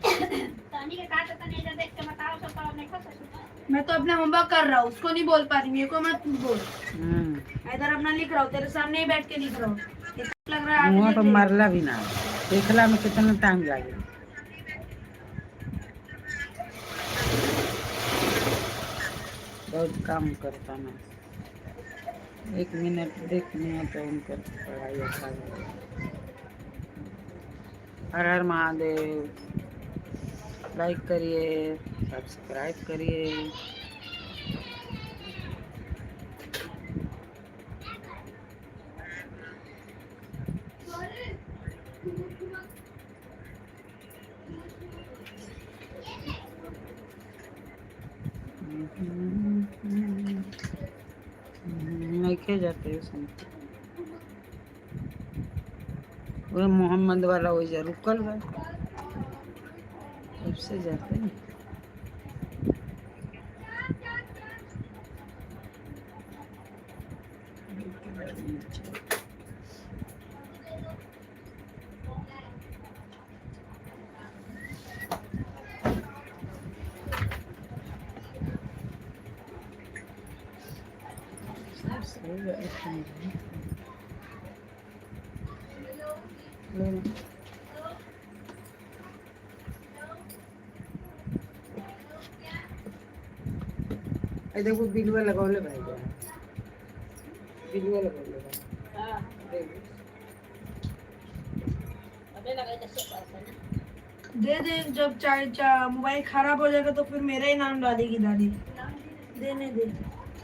तानी के काट तने इधर देख के बताओ सब तो नहीं खा सकता। मैं तो अपना होमवर्क कर रहा हूँ, उसको नहीं बोल पा रही, मेरे को मत बोल। मैं इधर अपना लिख रहा हूँ, तेरे सामने ही बैठ के लिख रहा हूँ। लग रहा है मुँह आगे पर देख। मारला भी ना देखला में कितना टाइम लागे। बहुत काम करता ना। 1 मिनट देखने तो उनकर पढ़ाई अच्छा है। हर हर महादेव। लाइक करिए, सब्सक्राइब करिए। नहीं जाते वो मोहम्मद वाला वही रुकल बा कब से जाते हैं। देखो बिलुआ लगौले भाई बिलुआ लगौले हां अबे लगा जैसे पास है दे जब मोबाइल खराब हो जाएगा तो फिर मेरा ही नाम डालेगी दादी। देने दे।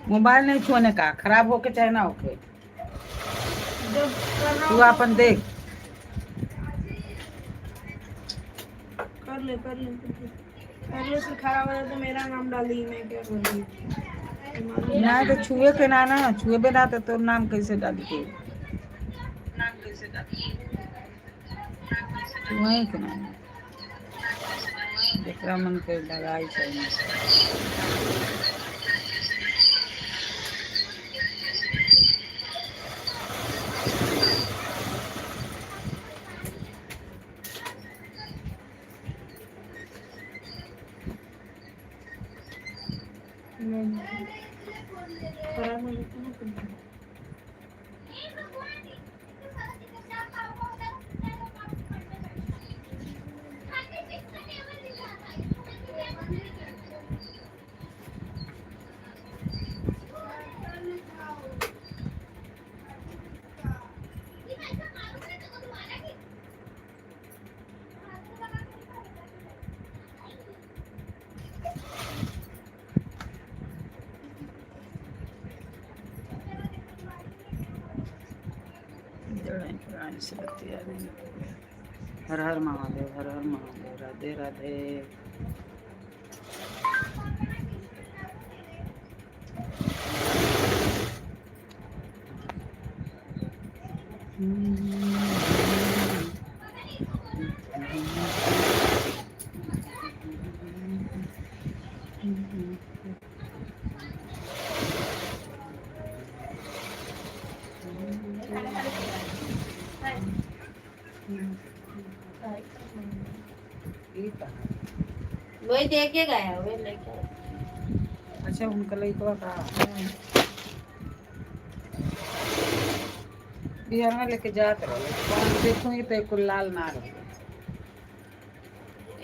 मोबाइल नहीं छूने का, खराब होके चाहे ना होके जब कर रहा तू हूँ अपन देख। कर ले पहले से खराब हो जाए तो मेरा नाम डाली, मैं क्या करूँगी? ना तो छुए के ना ना छुए बिना तो नाम कैसे डाली के छुए के ना जेकरा मन के लगाई चाहिए। खराब हो जाता ना कुछ। पुरानी से बत्ती आ गई। हर हर महादेव, हर हर महादेव, राधे राधे। वही दे के गया, वही लेके आया। अच्छा उनका लड़का का बिहार में लेके जाते रहो, देखूंगी तो एक लाल ना रहे।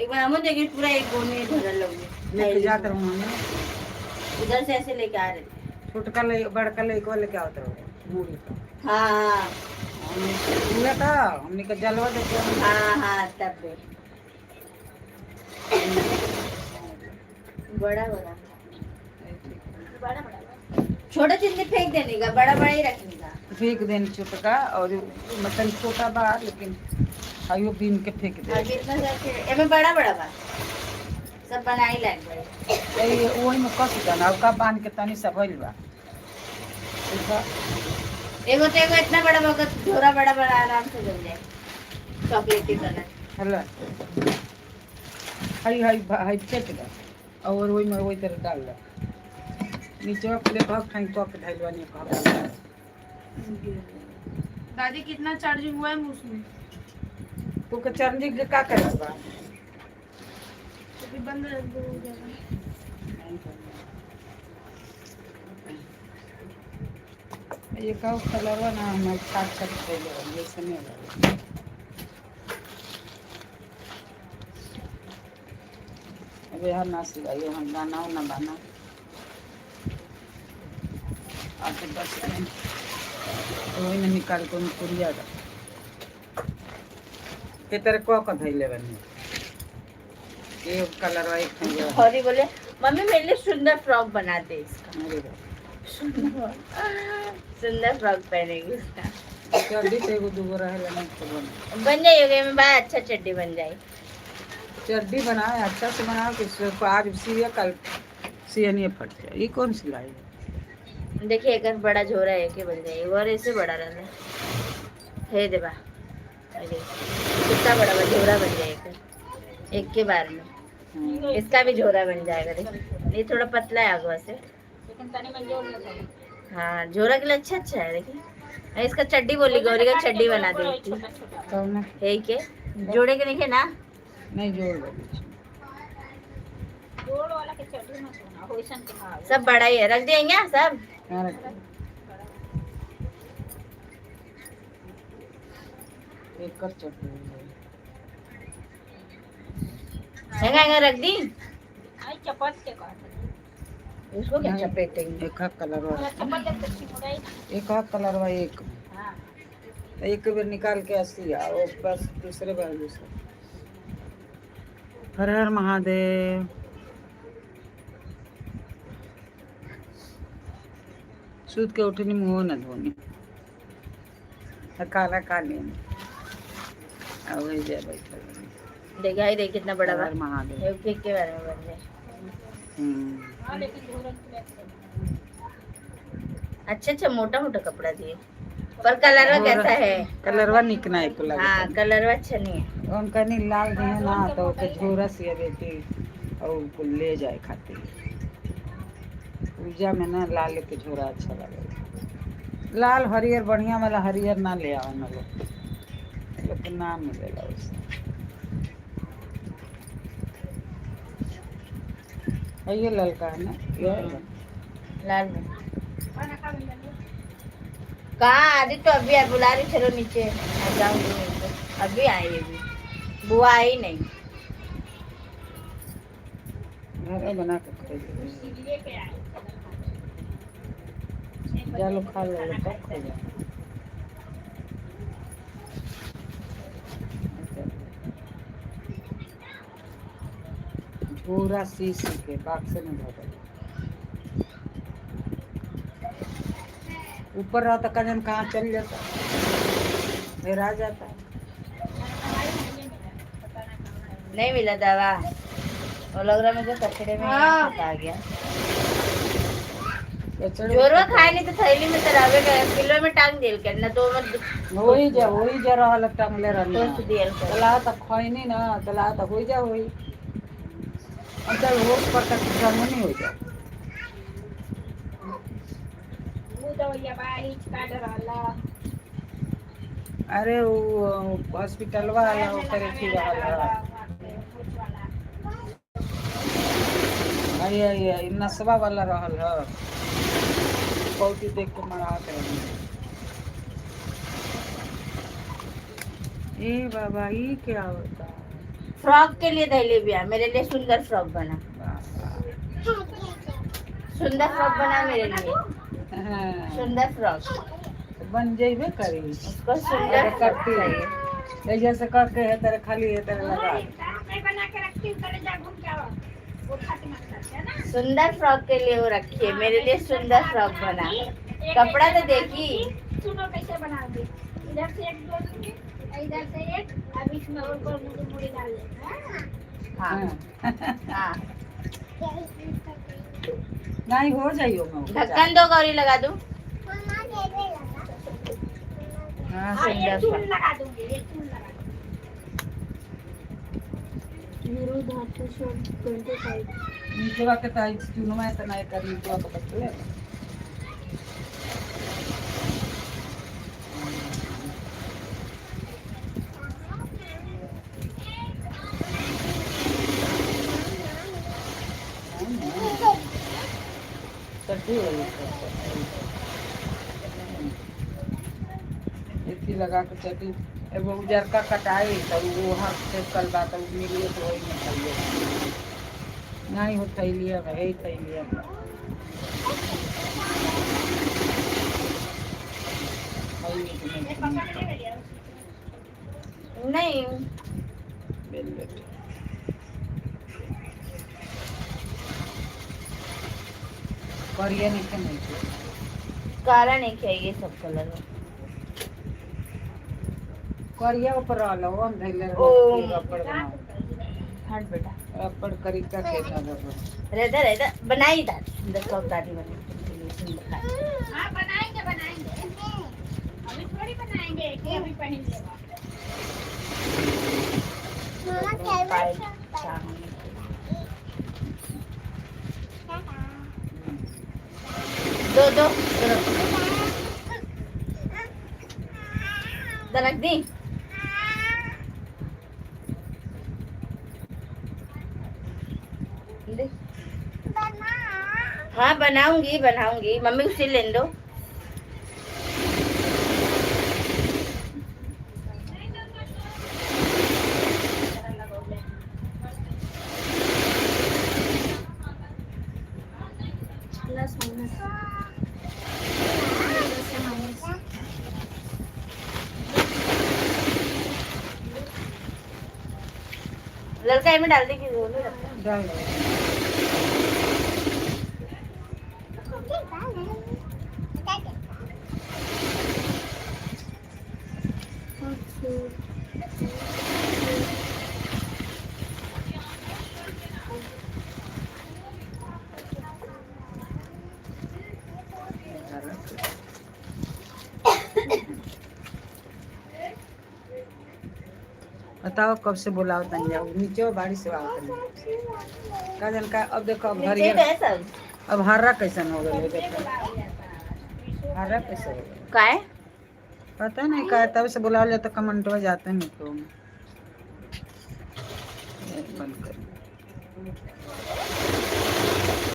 एक बार हम देखिए पूरा एक गोने भरल लोग लेके जाते रहो हमें, उधर से ऐसे लेके आ रहे थे। छोटका ले बड़का लड़का लेके आते रहो मूड़ी पर। हाँ हुआ था हमने का जलवा देते हैं। हाँ तब भी बड़ा छोटा चीज नहीं फेंक देने का, बड़ा बड़ा ही रखने का। फेंक देने छोटका और मतलब छोटा बा लेकिन आयो बीन के फेंक दे। और कितना एमे बड़ा बा सब बनाई लाग गए। ए ओही में कस जाना और का बांध के तनी सब भइल बा। एगो इतना बड़ा बगत झोरा बड़ा आराम से जल जाए चॉकलेटी कलर। हल्ला हाई फेंक दे और वही में वही तरह डाल दे नीचे प्लेट भाग ठाई तो के ढाई वानी का। दादी कितना चार्जिंग हुआ है उसमें? तू के चरनी के का करे बा तो बंद रख दो हो जाएगा। ये का कलरवा ना हम छाट छाट दे ले ये समय लगे। अबे यार ना सिवाइए हम गाना ना बना आते बस वही में निकाल को पुरिया दा के तेरे को धइले बनी ये कलर वाइट है। हरी बोले मम्मी मेरे लिए सुंदर फ्रॉक बना दे इसका। अरे सुंदर फ्रॉक पहनेगी उसका। चड्डी पे एगो दूगो रहेला नहीं तो बन जाइएगा मैं बाय अच्छा चड्डी बन जाए। चड्डी बनाए अच्छा से बनाओ कि इसको आज सिया कल सिया नहीं फट जाए। ये कौन सिलाई है? देखिए एक बड़ा झोरा है कि बन जाए और ऐसे बड़ा रहना है देवा। अरे कितना बड़ा झोरा बन जाएगा एक के बार में। इसका भी झोरा बन जाएगा। देखिए ये थोड़ा पतला है आगे से लेकिन तनी मंजूर नहीं। हाँ झोरा के लिए अच्छा है। देखिए इसका चड्डी बोली गौरी का चड्डी बना देती तो ना है के जोड़े के नहीं ना नहीं जोड़ दे जोड़ वाला के चड्डी में सोना होइसन के। हाँ सब बड़ा ही है रख देंगे सब। एक कर चड्डी हैंगा रख दी। आई चपट के काट इसको क्या चपेटेंगे। एक कलर वाला एक कलर वाला एक हाँ एक बार निकाल के ऐसी और बस दूसरे बार दूसरे। हर हर महादेव। सूत के उठनी मुँह न धोनी काला काली अब जय बैठा देखा ही देख कितना बड़ा हर बा हर महादेव। ये केक के बारे में बन रहे हम्म। अच्छा मोटा मोटा कपड़ा दिए पर कलर कैसा है कलरवा निकना है को हाँ लगे कलर अच्छा नहीं है उनका नहीं लाल दिए ना तो के झोरा से देती और उनको ले जाए खातिर पूजा में ना लाल के झोरा अच्छा लगे लाल हरियर बढ़िया वाला हरियर ना ले आओ ना लोग के ना मिलेला उससे ये ललका है ना ये लाल में कहाँ आदि तो अभी आप बुला रही चलो नीचे आ जाऊंगी नीचे अभी आई अभी बुआ आई नहीं घर बना के खाइए जा लो खा लो तब खा जाओ पूरा शीश के बाक्स में धो दो ऊपर रहा तो कजन कहाँ चल जाता फिर आ जाता नहीं मिला दवा और लग रहा मुझे कचड़े में आ गया जोरवा खाए नहीं तो थैली में तरावे किलो में टांग दिल के ना तो मत होई जा रहा लग टांगले रहना तो दियल तला तक खैनी ना तला तक होई जा होई अंदर होश पर तक जर्मनी हो जा अरे वो हॉस्पिटल वाला ऊपर थी वाला आई नसवा वाला रहल है पौटी देख के मरात रही ए बाबा ये क्या होता है फ्रॉक के लिए दहली भी मेरे लिए सुंदर फ्रॉक बना सुंदर फ्रॉक बना मेरे लिए सुंदर फ्रॉक बन जेबे करी उसको सुंदर करती है जैसे करके है तेरे खाली है तेरे लगा सुंदर फ्रॉक के लिए वो रखी है मेरे लिए सुंदर फ्रॉक बना कपड़ा तो देखी सुनो कैसे बनाओगे इधर से एक दो दूंगी इधर से एक अब इसमें और मुड़ी डाल देना हाँ हाँ नहीं हो जाइयो ढक्कन दो गौरी लगा दूं हाँ सुंदर फ्रॉक लगा दूंगी ये फूल लगा वीरू धातु शब्द 25 नीचे वाके ताई चुनो में तना कर नीचे वाके बचले चट्टी इतनी लगा के चट्टी एगो उजर का कटाई तो वो हाथ से कल बात मिली तो वही निकल गया नहीं हो थैलिया में यही थैलिया में नहीं करिया नीचे नहीं काला नहीं चाहिए सब कलर करिया ऊपर रहलो हम धैले ओ। रबड़ बना हट बेटा रबड़ करी का केता रबड़ रहता बनाई था सुंदर फ्रॉक दादी बनी हां बनाएंगे अभी थोड़ी बनाएंगे कि अभी पहन लेगा दो रख दी हाँ बनाऊंगी मम्मी उसे ले दो लड़का में डाल देगी डाल दो बताओ कब से बुलाओ तन जाओ नीचे हो बारिश से आओ तन का जन का अब देखो अब नीचे हरियर गए सब अब हरा कैसन हो गए देखो हरा कैसे हो गए काय पता नहीं का तब से बुला लिया तो कमेंट हो जाते हैं तो बंद कर